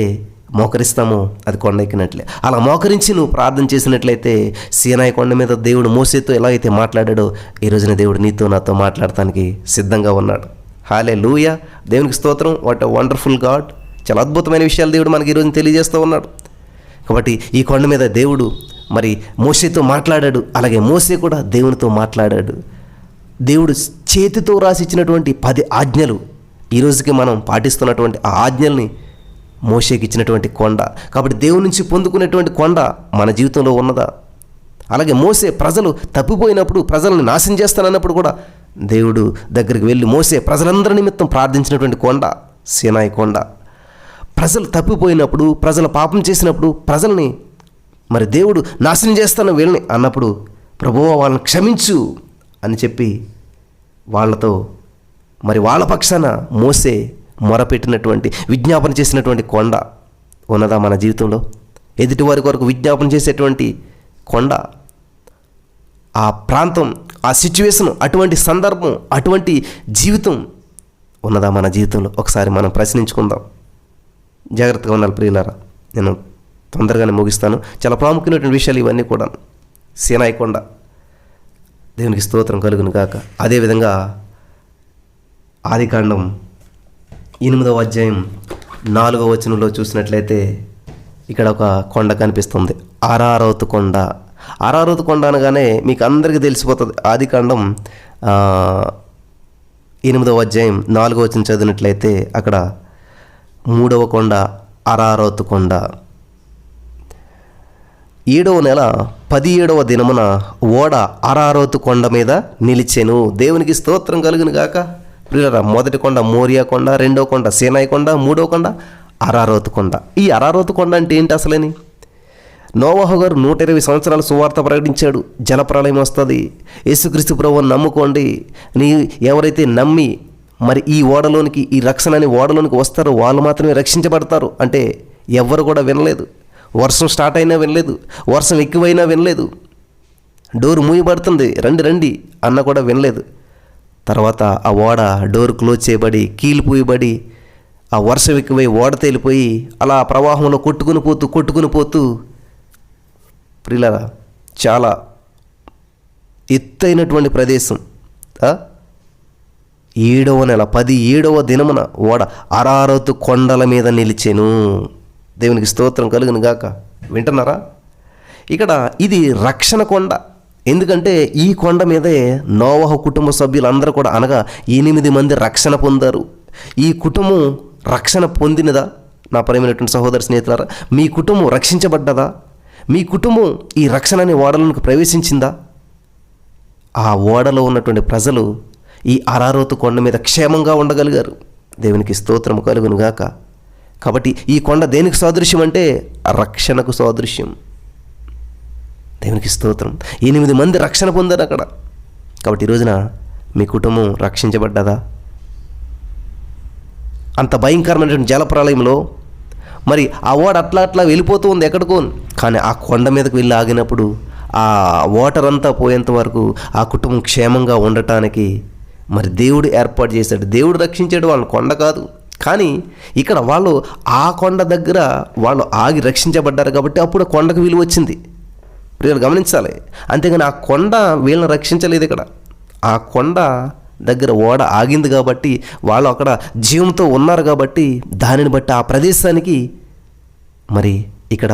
మోకరిస్తామో అది కొండ ఎక్కినట్లే. అలా మోకరించి నువ్వు ప్రార్థన చేసినట్లయితే సీనాయి కొండ మీద దేవుడు మోసేతో ఎలా అయితే మాట్లాడాడో ఈ రోజున దేవుడు నీతో నాతో మాట్లాడటానికి సిద్ధంగా ఉన్నాడు. హల్లెలూయా, దేవునికి స్తోత్రం. What a wonderful God. చాలా అద్భుతమైన విషయాలు దేవుడు మనకి ఈరోజు తెలియజేస్తూ ఉన్నాడు. కాబట్టి ఈ కొండ మీద దేవుడు మరి మోసేతో మాట్లాడాడు. అలాగే మోసే కూడా దేవునితో మాట్లాడాడు. దేవుడు చేతితో రాసిచ్చినటువంటి 10 ఆజ్ఞలు ఈ రోజుకి మనం పాటిస్తున్నటువంటి ఆ ఆజ్ఞల్ని మోషేకి ఇచ్చినటువంటి కొండ. కాబట్టి దేవుని నుంచి పొందుకునేటువంటి కొండ మన జీవితంలో ఉన్నదా? అలాగే మోసే ప్రజలు తప్పిపోయినప్పుడు, ప్రజలను నాశనం చేస్తానన్నప్పుడు కూడా దేవుడు దగ్గరికి వెళ్ళి మోసే ప్రజలందరి నిమిత్తం ప్రార్థించినటువంటి కొండ సీనాయి కొండ. ప్రజలు తప్పిపోయినప్పుడు, ప్రజలు పాపం చేసినప్పుడు, ప్రజల్ని మరి దేవుడు నాశనం చేస్తాను వీళ్ళని అన్నప్పుడు, ప్రభువా వాళ్ళని క్షమించు అని చెప్పి వాళ్ళతో మరి వాళ్ళ పక్షాన మోసే మొరపెట్టినటువంటి, విజ్ఞాపన చేసినటువంటి కొండ ఉన్నదా మన జీవితంలో? ఎదుటి వారి కొరకు విజ్ఞాపన చేసేటువంటి కొండ, ఆ ప్రాంతం, ఆ సిచ్యువేషన్, అటువంటి సందర్భం, అటువంటి జీవితం ఉన్నదా మన జీవితంలో? ఒకసారి మనం ప్రశ్నించుకుందాం. జాగ్రత్తగా ఉండాలి ప్రియులారా. నేను తొందరగానే ముగిస్తాను. చాలా ప్రాముఖ్యమైనటువంటి విషయాలు ఇవన్నీ కూడా. సీనాయి కొండ, దేవునికి స్తోత్రం కలుగును గాక. అదేవిధంగా ఆదికాండం 8వ అధ్యాయం 4వ వచనంలో చూసినట్లయితే ఇక్కడ ఒక కొండ కనిపిస్తుంది, అరారోతు కొండ. అరారోతు కొండ అనగానే మీకు అందరికీ తెలిసిపోతుంది. ఆదికాండం 8వ అధ్యాయం 4వ వచనం చదివినట్లయితే అక్కడ 3వ కొండ అరారోతు కొండ. 7వ నెల 17వ దినమున ఓడ అరారోతు కొండ మీద నిలిచెను. దేవునికి స్తోత్రం కలుగును గాక. ప్రియులారా, మొదటి కొండ మోరియా కొండ, 2వ కొండ సీనాయి కొండ, 3వ కొండ అరారోతు కొండ. ఈ అరారోతు కొండ అంటే ఏంటి అసలేని? నోవహు గారు 120 సంవత్సరాలు సువార్త ప్రకటించాడు. జలప్రళయం వస్తుంది, యేసుక్రీస్తు ప్రభువుని నమ్ముకోండి. ఎవరైతే నమ్మి మరి ఈ ఓడలోనికి, ఈ రక్షణ అనే ఓడలోనికి వస్తారో వాళ్ళు మాత్రమే రక్షించబడతారు అంటే ఎవ్వరు కూడా వినలేదు. వర్షం స్టార్ట్ అయినా వినలేదు, వర్షం ఎక్కువైనా వినలేదు, డోర్ మూయబడుతుంది రండి రండి అన్న కూడా వినలేదు. తర్వాత ఆ ఓడ డోర్ క్లోజ్ చేయబడి, కీలు పూయబడి, ఆ వర్షం ఎక్కువై ఓడ తేలిపోయి అలా ప్రవాహంలో కొట్టుకుని పోతూ ప్రియులారా చాలా ఎత్తైనటువంటి ప్రదేశం 7వ నెల 17వ దినమున ఓడ అరారతు కొండల మీద నిలిచెను. దేవునికి స్తోత్రం కలుగును గాక. వింటున్నారా? ఇక్కడ ఇది రక్షణ కొండ. ఎందుకంటే ఈ కొండ మీదే నోవహు కుటుంబ సభ్యులందరూ కూడా, అనగా 8 మంది రక్షణ పొందారు. ఈ కుటుంబం రక్షణ పొందినదా? నా ప్రియమైనటువంటి సహోదర స్నేహితులారా, మీ కుటుంబం రక్షించబడ్డదా? మీ కుటుంబం ఈ రక్షణ అనే ఓడలోకి ప్రవేశించిందా? ఆ ఓడలో ఉన్నటువంటి ప్రజలు ఈ అరారోతు కొండ మీద క్షేమంగా ఉండగలిగారు. దేవునికి స్తోత్రం కలుగును గాక. కాబట్టి ఈ కొండ దేనికి సాదృశ్యం అంటే రక్షణకు సాదృశ్యం. దేవునికి స్తోత్రం. 8 మంది రక్షణ పొందారు అక్కడ. కాబట్టి ఈ రోజున మీ కుటుంబం రక్షించబడ్డదా? అంత భయంకరమైనటువంటి జలప్రళయంలో మరి ఆ ఓడ అట్లా వెళ్ళిపోతూ ఉంది ఎక్కడికో, కానీ ఆ కొండ మీదకి వెళ్ళి ఆగినప్పుడు ఆ వాటర్ అంతా పోయేంత వరకు ఆ కుటుంబం క్షేమంగా ఉండటానికి మరి దేవుడు ఏర్పాటు చేశాడు. దేవుడు రక్షించాడు వాళ్ళని, కొండ కాదు. కానీ ఇక్కడ వాళ్ళు ఆ కొండ దగ్గర వాళ్ళు ఆగి రక్షించబడ్డారు కాబట్టి అప్పుడు కొండకు విలువ వచ్చింది. వీళ్ళు గమనించాలి. అంతేగాని ఆ కొండ వీళ్ళని రక్షించలేదు. ఇక్కడ ఆ కొండ దగ్గర ఓడ ఆగింది కాబట్టి వాళ్ళు అక్కడ జీవంతో ఉన్నారు కాబట్టి దానిని బట్టి ఆ ప్రదేశానికి మరి ఇక్కడ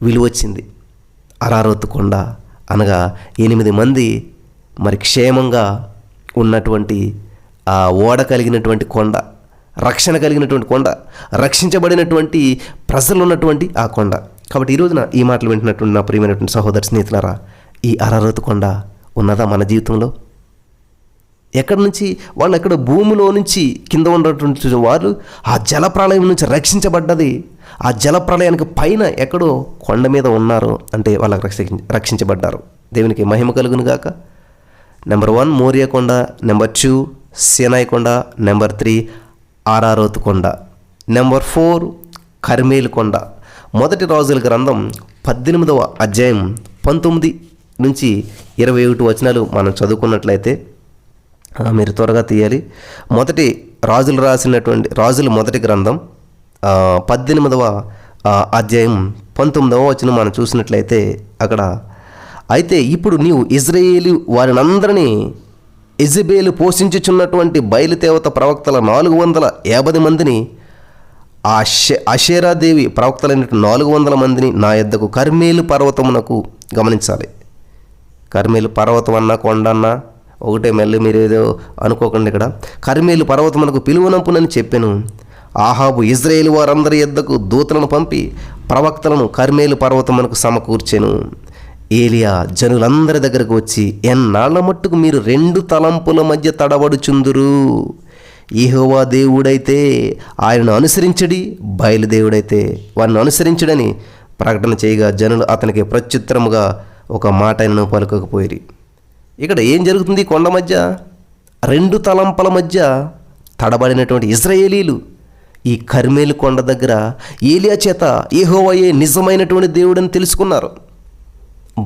విలువ వచ్చింది. అరారోతు కొండ అనగా 8 మంది మరి క్షేమంగా ఉన్నటువంటి ఆ ఓడ కలిగినటువంటి కొండ, రక్షణ కలిగినటువంటి కొండ, రక్షించబడినటువంటి ప్రజలు ఉన్నటువంటి ఆ కొండ. కాబట్టి ఈ రోజున ఈ మాటలు వింటున్నటువంటి నా ప్రియమైనటువంటి సహోదర స్నేహితులారా, ఈ అరారోతు కొండ ఉన్నదా మన జీవితంలో? ఎక్కడి నుంచి వాళ్ళు, ఎక్కడ భూమిలో నుంచి కింద ఉన్నటువంటి వారు ఆ జలప్రళయం నుంచి రక్షించబడ్డది. ఆ జలప్రళయానికి పైన ఎక్కడో కొండ మీద ఉన్నారు అంటే వాళ్ళకి రక్షించబడ్డారు. దేవునికి మహిమ కలుగును గాక. నెంబర్ 1 మోరియా కొండ, నెంబర్ 2 సీనాయి కొండ, నెంబర్ 3 అరారోతు కొండ, నెంబర్ 4 కర్మేలు కొండ. మొదటి రాజుల గ్రంథం 18వ అధ్యాయం 19 నుంచి 21 వచనాలు మనం చదువుకున్నట్లయితే, మీరు త్వరగా తీయాలి. మొదటి రాజుల మొదటి గ్రంథం 18వ అధ్యాయం 19వ వచనం మనం చూసినట్లయితే అక్కడ, అయితే ఇప్పుడు నీవు ఇజ్రాయేలు వారినందరినీ యెజెబెలు పోషించుచున్నటువంటి బయలుదేవత ప్రవక్తల 450 మందిని, అషేరాదేవి ప్రవక్తలైన 400 మందిని నా యొద్దకు కర్మేలు పర్వతమునకు, గమనించాలి, కర్మేలు పర్వతం అన్నా కొండ అన్నా ఒకటే, మళ్ళీ మీరు ఏదో అనుకోకండి. ఇక్కడ కర్మేలు పర్వతమునకు పిలువనంపునని చెప్పాను. ఆహాబు ఇజ్రాయేలు వారందరి యొద్దకు దూతలను పంపి ప్రవక్తలను కర్మేలు పర్వతమునకు సమకూర్చెను. ఏలియా జనులందరి దగ్గరకు వచ్చి, ఎన్నాళ్ల మట్టుకు మీరు 2 తలంపుల మధ్య తడబడుచుందురు? యెహోవా దేవుడైతే ఆయనను అనుసరించడి, బయలుదేవుడైతే వారిని అనుసరించడని ప్రకటన చేయగా జనులు అతనికి ప్రత్యుత్తరముగా ఒక మాట ఆయనను పలుకకపోయిరి. ఇక్కడ ఏం జరుగుతుంది? కొండ మధ్య 2 తలంపుల మధ్య తడబడినటువంటి ఇశ్రాయేలీలు ఈ కర్మేలు కొండ దగ్గర ఏలియా చేత యెహోవాయే నిజమైనటువంటి దేవుడని తెలుసుకున్నారు.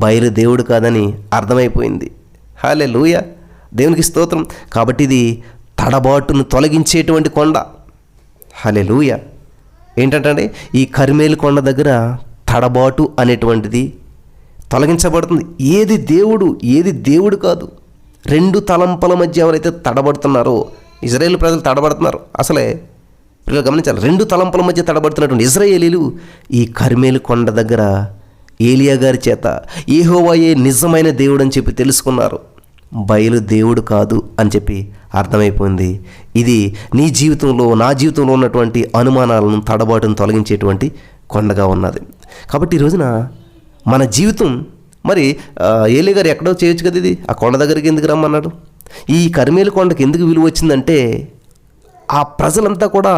బయలు దేవుడు కాదని అర్థమైపోయింది. హల్లెలూయా, దేవునికి స్తోత్రం. కాబట్టి ఇది తడబాటును తొలగించేటువంటి కొండ. హల్లెలూయా. ఏంటంటే ఈ కర్మేలు కొండ దగ్గర తడబాటు అనేటువంటిది తొలగించబడుతుంది. ఏది దేవుడు, ఏది దేవుడు కాదు. 2 తలంపుల మధ్య ఎవరైతే తడబడుతున్నారో, ఇజ్రాయేల్ ప్రజలు తడబడుతున్నారు. అసలే పిల్లలు గమనించాలి, 2 తలంపుల మధ్య తడబడుతున్నటువంటి ఇశ్రాయేలీలు ఈ కర్మేలు కొండ దగ్గర ఏలియా గారి చేత యెహోవాయే నిజమైన దేవుడు అని చెప్పి తెలుసుకున్నారు. బయలు దేవుడు కాదు అని చెప్పి అర్థమైపోయింది. ఇది నీ జీవితంలో, నా జీవితంలో ఉన్నటువంటి అనుమానాలను, తడబాటును తొలగించేటువంటి కొండగా ఉన్నది. కాబట్టి ఈ రోజున మన జీవితం మరి ఏలియా గారు ఎక్కడో చేయొచ్చు కదా, ఇది ఆ కొండ దగ్గరికి ఎందుకు రమ్మన్నాడు? ఈ కర్మేలు కొండకి ఎందుకు విలువ వచ్చిందంటే ఆ ప్రజలంతా కూడా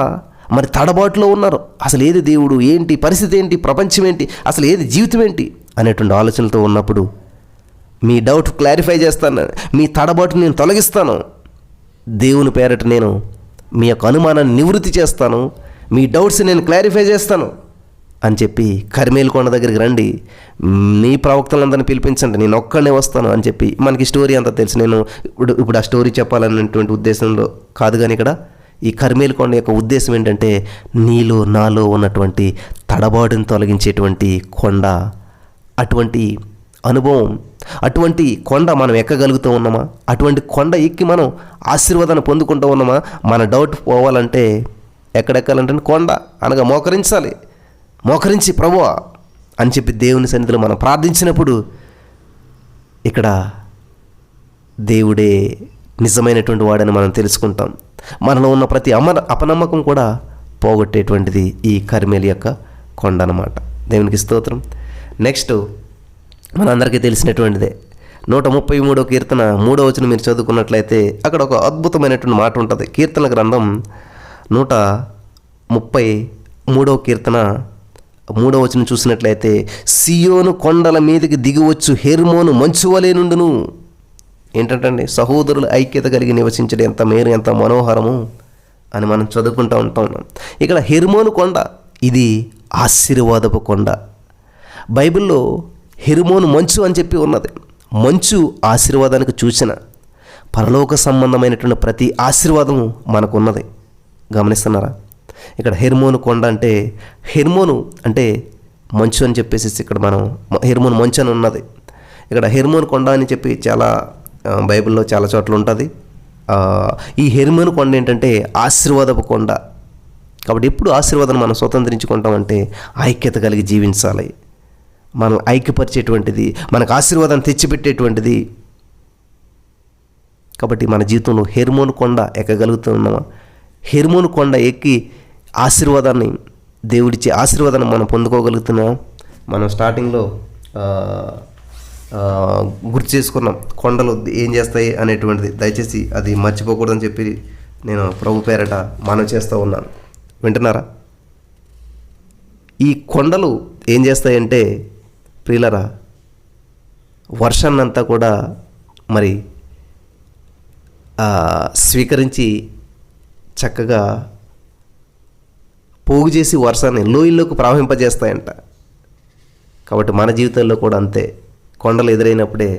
మరి తడబాటులో ఉన్నారు. అసలు ఏది దేవుడు, ఏంటి పరిస్థితి, ఏంటి ప్రపంచం, ఏంటి అసలు ఏది జీవితం, ఏంటి అనేటువంటి ఆలోచనలతో ఉన్నప్పుడు మీ డౌట్ క్లారిఫై చేస్తాను, మీ తడబాటు నేను తొలగిస్తాను, దేవుని పేరట నేను మీ యొక్క అనుమానాన్ని నివృత్తి చేస్తాను, మీ డౌట్స్ నేను క్లారిఫై చేస్తాను అని చెప్పి కర్మేలు కొండ దగ్గరికి రండి, నీ ప్రవక్తలందరినీ పిలిపించండి, నేను ఒక్కడనే వస్తాను అని చెప్పి మనకి స్టోరీ అంతా తెలుసు. నేను ఇప్పుడు ఆ స్టోరీ చెప్పాలనేటువంటి ఉద్దేశంలో కాదు. కానీ ఇక్కడ ఈ కర్మేలు కొండ యొక్క ఉద్దేశం ఏంటంటే నీలో నాలో ఉన్నటువంటి తడబాటుని తొలగించేటువంటి కొండ. అటువంటి అనుభవం, అటువంటి కొండ మనం ఎక్కగలుగుతూ ఉన్నామా? అటువంటి కొండ ఎక్కి మనం ఆశీర్వాదాన్ని పొందుకుంటూ ఉన్నామా? మన డౌట్ పోవాలంటే ఎక్కడెక్కాలంటే కొండ అనగా మోకరించాలి. మోకరించి ప్రభువా అని చెప్పి దేవుని సన్నిధిలో మనం ప్రార్థించినప్పుడు ఇక్కడ దేవుడే నిజమైనటువంటి వాడని మనం తెలుసుకుంటాం. మనలో ఉన్న ప్రతి అపనమ్మకం కూడా పోగొట్టేటువంటిది ఈ కర్మేలు యొక్క కొండ అన్నమాట. దేవునికి స్తోత్రం. నెక్స్ట్ మనందరికీ తెలిసినటువంటిదే 133వ కీర్తన 3వ వచనం మీరు చదువుకున్నట్లయితే అక్కడ ఒక అద్భుతమైనటువంటి మాట ఉంటుంది. కీర్తన గ్రంథం 133వ కీర్తన 3వ వచనం చూసినట్లయితే సియోను కొండల మీదకి దిగివచ్చు హెర్మోను మంచువలే నుండును. ఏంటంటే సహోదరుల ఐక్యత కలిగి నివసించడం ఎంత మేలు, ఎంత మనోహరము అని మనం చదువుకుంటూ ఉన్నాం. ఇక్కడ హెర్మోను కొండ ఇది ఆశీర్వాదపు కొండ. బైబిల్లో హెర్మోను మంచు అని చెప్పి ఉన్నది. మంచు ఆశీర్వాదానికి సూచన. పరలోక సంబంధమైనటువంటి ప్రతి ఆశీర్వాదము మనకున్నది. గమనిస్తున్నారా? ఇక్కడ హెర్మోను కొండ అంటే హెర్మోను అంటే మంచు అని చెప్పేసి ఇక్కడ మనం హెర్మోను మంచు అని ఉన్నది. ఇక్కడ హెర్మోను కొండ అని చెప్పి చాలా బైబిల్లో చాలా చోట్ల ఉంటుంది. ఈ హెర్మోను కొండ ఏంటంటే ఆశీర్వాదపు కొండ. కాబట్టి ఎప్పుడు ఆశీర్వాదాన్ని మనం స్వతంత్రించుకుంటామంటే ఐక్యత కలిగి జీవించాలి. మనం ఐక్యపరిచేటువంటిది, మనకు ఆశీర్వాదాన్ని తెచ్చిపెట్టేటువంటిది. కాబట్టి మన జీవితంలో హెర్మోను కొండ ఎక్కగలుగుతున్నామా? హెర్మోను కొండ ఎక్కి ఆశీర్వాదాన్ని, దేవుడిచ్చే ఆశీర్వాదాన్ని మనం పొందుకోగలుగుతున్నాం. మనం స్టార్టింగ్లో గుర్తు చేసుకున్నాం కొండలు ఏం చేస్తాయి అనేటువంటిది. దయచేసి అది మర్చిపోకూడదని చెప్పి నేను ప్రభు పేరట మనవి చేస్తూ ఉన్నాను. వింటున్నారా? ఈ కొండలు ఏం చేస్తాయంటే ప్రియులరా, వర్షాన్నంతా కూడా మరి స్వీకరించి చక్కగా పోగు చేసి వర్షాన్ని లోయల్లోకి ప్రవహింపజేస్తాయంట. కాబట్టి మన జీవితంలో కూడా అంతే. కొండలు ఎదురైనప్పుడే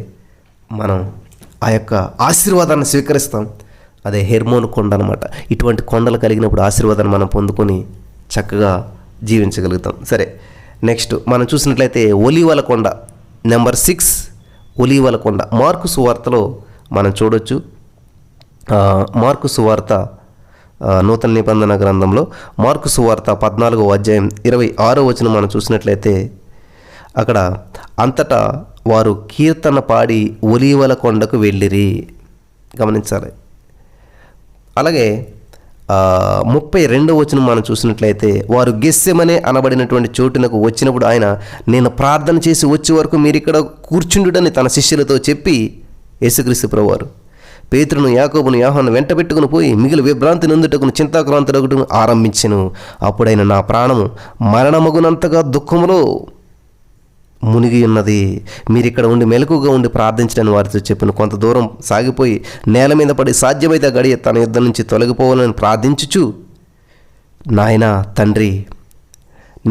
మనం ఆ యొక్క ఆశీర్వాదాన్ని స్వీకరిస్తాం. అదే హెర్మోను కొండ అనమాట. ఇటువంటి కొండలు కలిగినప్పుడు ఆశీర్వాదాన్ని మనం పొందుకొని చక్కగా జీవించగలుగుతాం. సరే, నెక్స్ట్ మనం చూసినట్లయితే ఒలీవల కొండ నెంబర్ 6 ఒలీవల కొండ. మార్కు సువార్తలో మనం చూడొచ్చు. మార్కు సువార్త నూతన నిబంధన గ్రంథంలో మార్కు సువార్త 14వ అధ్యాయం 26వ వచనం మనం చూసినట్లయితే అక్కడ అంతటా వారు కీర్తన పాడి ఒలీవల కొండకు వెళ్ళిరి. గమనించాలి. అలాగే 32వ వచనం మనం చూసినట్లయితే వారు గెస్సెమనే అనబడినటువంటి చోటునకు వచ్చినప్పుడు ఆయన, నేను ప్రార్థన చేసి వచ్చే వరకు మీరు ఇక్కడ కూర్చుండుడని తన శిష్యులతో చెప్పి యేసుక్రీస్తు ప్రభువారు పేతురును యాకోబును యోహాను వెంట పెట్టుకుని పోయి మిగిలిన విభ్రాంతి నొందుటకును చింతాక్రాంతుడొకటను ఆరంభించెను. అప్పుడైన నా ప్రాణము మరణమగునంతగా దుఃఖములో మునిగి ఉన్నది. మీరు ఇక్కడ ఉండి మెలకుగా ఉండి ప్రార్థించడానికి వారితో చెప్పిన. కొంత దూరం సాగిపోయి నేల మీద పడి సాధ్యమైతే గడియ తన యుద్ధం నుంచి తొలగిపోవాలని ప్రార్థించుచు, నాయన తండ్రి,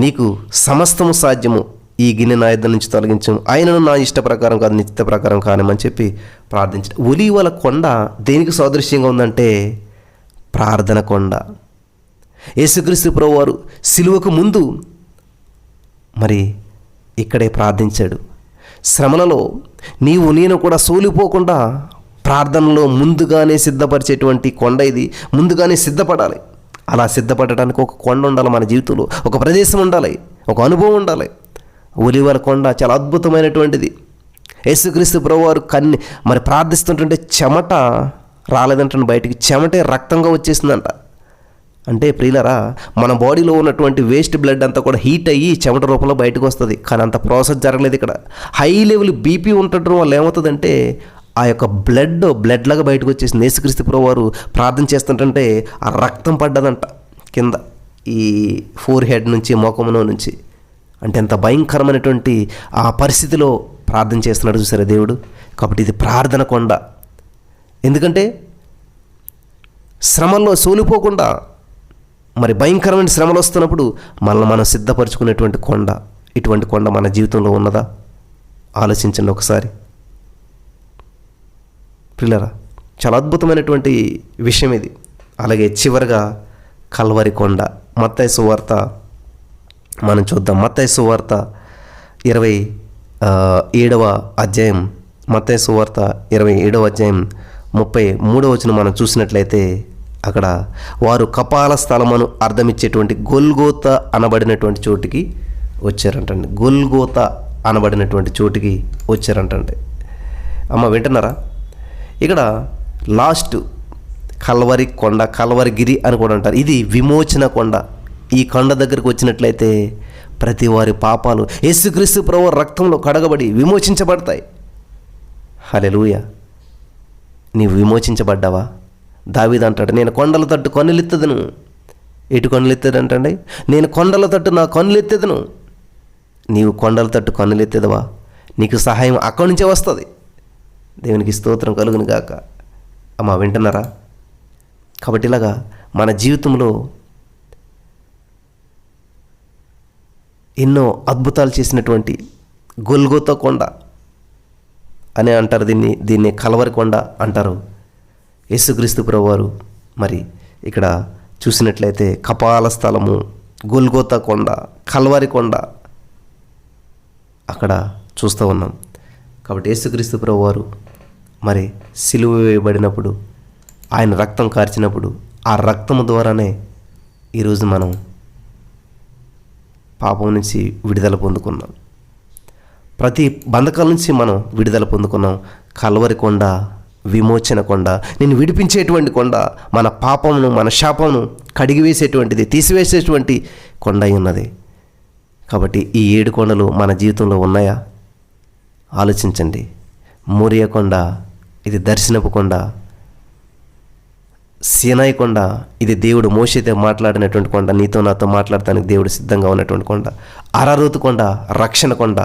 నీకు సమస్తము సాధ్యము, ఈ గిన్నె నా యుద్ధం నుంచి తొలగించు, ఆయనను నా ఇష్ట ప్రకారం కాదు నిత్య ప్రకారం కానిమని చెప్పి ప్రార్థించు. ఒలీవల కొండ దేనికి సాదృశ్యంగా ఉందంటే ప్రార్థన కొండ. యేసుక్రీస్తు ప్రభువారు సిలువకు ముందు మరి ఇక్కడే ప్రార్థించాడు. శ్రమలలో నీవు నేను కూడా సోలిపోకుండా ప్రార్థనలో ముందుగానే సిద్ధపరిచేటువంటి కొండ ఇది. ముందుగానే సిద్ధపడాలి. అలా సిద్ధపడడానికి ఒక కొండ ఉండాలి మన జీవితంలో, ఒక ప్రదేశం ఉండాలి, ఒక అనుభవం ఉండాలి. ఒలీవల కొండ చాలా అద్భుతమైనటువంటిది. యేసుక్రీస్తు ప్రభువారు మరి ప్రార్థిస్తుంటుంటే చెమట రాలేదంటే బయటికి చెమటే రక్తంగా వచ్చేసిందంట. అంటే ప్రియులరా, మన బాడీలో ఉన్నటువంటి వేస్ట్ బ్లడ్ అంతా కూడా హీట్ అయ్యి చెమట రూపంలో బయటకు వస్తుంది. కానీ అంత ప్రాసెస్ జరగలేదు ఇక్కడ. హై లెవెల్ బీపీ ఉండటం వల్ల ఏమవుతుందంటే ఆ యొక్క బ్లడ్ లాగా బయటకు వచ్చేసింది. యేసుక్రీస్తు ప్రభువారు ప్రార్థన చేస్తుంటే ఆ రక్తం పడ్డదంట కింద. ఈ ఫోర్ హెడ్ నుంచి, మోకములో నుంచి. అంటే ఎంత భయంకరమైనటువంటి ఆ పరిస్థితిలో ప్రార్థన చేస్తున్నాడు చూసారా దేవుడు. కాబట్టి ఇది ప్రార్థన కొండ. ఎందుకంటే శ్రమల్లో సోలిపోకుండా, మరి భయంకరమైన శ్రమలు వస్తున్నప్పుడు మనల్ని మనం సిద్ధపరచుకునేటువంటి కొండ. ఇటువంటి కొండ మన జీవితంలో ఉన్నదా? ఆలోచించండి ఒకసారి పిల్లరా. చాలా అద్భుతమైనటువంటి విషయం ఇది. అలాగే చివరిగా కల్వరి కొండ. మత్తయి సువార్త మనం చూద్దాం. మత్తయి సువార్త 27వ అధ్యాయం, మత్తయి సువార్త 27వ అధ్యాయం 33వ వచనం మనం చూసినట్లయితే అక్కడ వారు కపాల స్థలమును అర్థమిచ్చేటువంటి గొల్గోతా అనబడినటువంటి చోటికి వచ్చారంటండి. గొల్గోతా అనబడినటువంటి చోటికి వచ్చారంటండి. అమ్మ వింటున్నారా? ఇక్కడ లాస్ట్ కల్వరి కొండ, కల్వరి గిరి అని కూడా అంటారు. ఇది విమోచన కొండ. ఈ కొండ దగ్గరికి వచ్చినట్లయితే ప్రతి వారి పాపాలు యేసుక్రీస్తు ప్రభువు రక్తంలో కడగబడి విమోచించబడతాయి. హల్లెలూయా. నీవు విమోచించబడ్డావా? దావీదు అంటాడు, నేను కొండల తట్టు కన్నులెత్తెదను. ఎటు కన్నులెత్తేది అంటండి? నేను కొండల తట్టు నా కన్నులెత్తెదను. నీవు కొండల తట్టు కన్నులెత్తేదవా? నీకు సహాయం అక్కడి నుంచే వస్తుంది. దేవునికి స్తోత్రం కలుగును గాక. అమ్మ వింటున్నారా? కాబట్టి ఇలాగా మన జీవితంలో ఎన్నో అద్భుతాలు చేసినటువంటి గొల్గోతా కొండ అని అంటారు. దీన్ని కల్వరి కొండ అంటారు. యేసుక్రీస్తు ప్రభువారు మరి ఇక్కడ చూసినట్లయితే కపాల స్థలము, గొల్గోతా కొండ, కల్వరి కొండ అక్కడ చూస్తూ ఉన్నాం. కాబట్టి యేసుక్రీస్తు ప్రభువారు మరి సిలువ వేయబడినప్పుడు, ఆయన రక్తం కార్చినప్పుడు, ఆ రక్తము ద్వారానే ఈరోజు మనం పాపం నుంచి విడుదల పొందుకున్నాం. ప్రతి బంధకాల నుంచి మనం విడుదల పొందుకున్నాం. కల్వరి కొండ విమోచన కొండ, నేను విడిపించేటువంటి కొండ, మన పాపమును, మన శాపమును కడిగివేసేటువంటిది, తీసివేసేటువంటి కొండ అయి ఉన్నది. కాబట్టి ఈ 7 కొండలు మన జీవితంలో ఉన్నాయా? ఆలోచించండి. మోరియా కొండ, ఇది దర్శనపు కొండ. సీనాయి కొండ, ఇది దేవుడు మోషేతో మాట్లాడినటువంటి కొండ. నీతో నాతో మాట్లాడటానికి దేవుడు సిద్ధంగా ఉన్నటువంటి కొండ. అరారోతు కొండ, రక్షణ కొండ.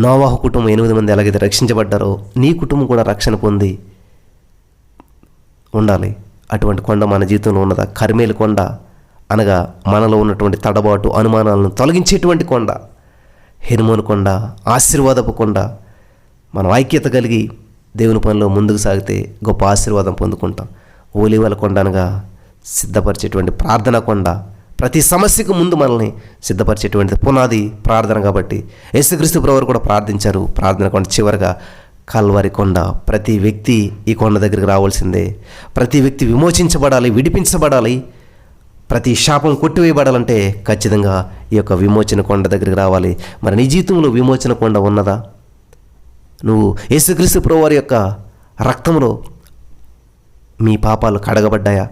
నోవాహు కుటుంబం 8 మంది ఎలాగైతే రక్షించబడ్డారో, నీ కుటుంబం కూడా రక్షణ పొంది ఉండాలి. అటువంటి కొండ మన జీవితంలో ఉన్నదా? కర్మేలు కొండ, అనగా మనలో ఉన్నటువంటి తడబాటు, అనుమానాలను తొలగించేటువంటి కొండ. హెర్మోను కొండ, ఆశీర్వాదపు కొండ. మనం ఐక్యత కలిగి దేవుని పనిలో ముందుకు సాగితే గొప్ప ఆశీర్వాదం పొందుకుంటాం. ఓలివల కొండ అనగా సిద్ధపరిచేటువంటి ప్రార్థన కొండ. ప్రతి సమస్యకు ముందు మనల్ని సిద్ధపరిచేటువంటి పునాది ప్రార్థన. కాబట్టి యేసుక్రీస్తు ప్రభువు కూడా ప్రార్థించారు. ప్రార్థన కొండ. చివరగా కల్వరి కొండ. ప్రతి వ్యక్తి ఈ కొండ దగ్గరికి రావాల్సిందే. ప్రతి వ్యక్తి విమోచించబడాలి, విడిపించబడాలి. ప్రతి శాపం కొట్టివేయబడాలంటే ఖచ్చితంగా ఈ యొక్క విమోచన కొండ దగ్గరికి రావాలి. మరి నీ జీవితంలో విమోచన కొండ ఉన్నదా? నువ్వు యేసుక్రీస్తు ప్రభువారి యొక్క రక్తంలో మీ పాపాలు కడగబడ్డాయా?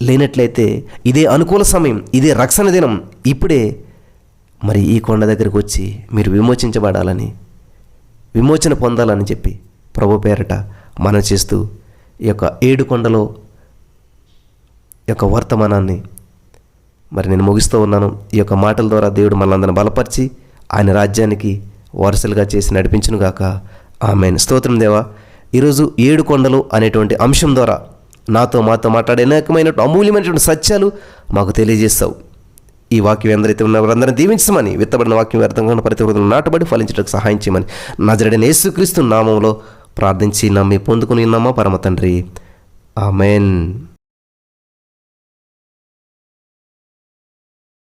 లేనట్లయితే ఇదే అనుకూల సమయం, ఇదే రక్షణ దినం. ఇప్పుడే మరి ఈ కొండ దగ్గరికి వచ్చి మీరు విమోచించబడాలని, విమోచన పొందాలని చెప్పి ప్రభు పేరట మనం చేస్తూ ఈ యొక్క 7 కొండలో యొక్క వర్తమానాన్ని మరి నేను ముగిస్తూ ఉన్నాను. ఈ యొక్క మాటల ద్వారా దేవుడు మనందరిని బలపరిచి ఆయన రాజ్యానికి వారసులుగా చేసి నడిపించునుగాక. ఆమేన్. స్తోత్రం దేవా. ఈరోజు 7 కొండలు అనేటువంటి అంశం ద్వారా మాతో మాట్లాడే అనేకమైన అమూల్యమైనటువంటి సత్యాలు మాకు తెలియజేస్తావు. ఈ వాక్యం ఎందరైతే ఉన్న వారందరినీ దీవించమని, విత్తబడిన వాక్యం వ్యర్థంగా ప్రతి హృదయంలో నాటబడి ఫలించడానికి సహాయం చేయమని నజరేయుడైన యేసుక్రీస్తు నామములో ప్రార్థించి నమ్మి పొందుకుని ఉన్నామా పరమ తండ్రి. ఆమేన్.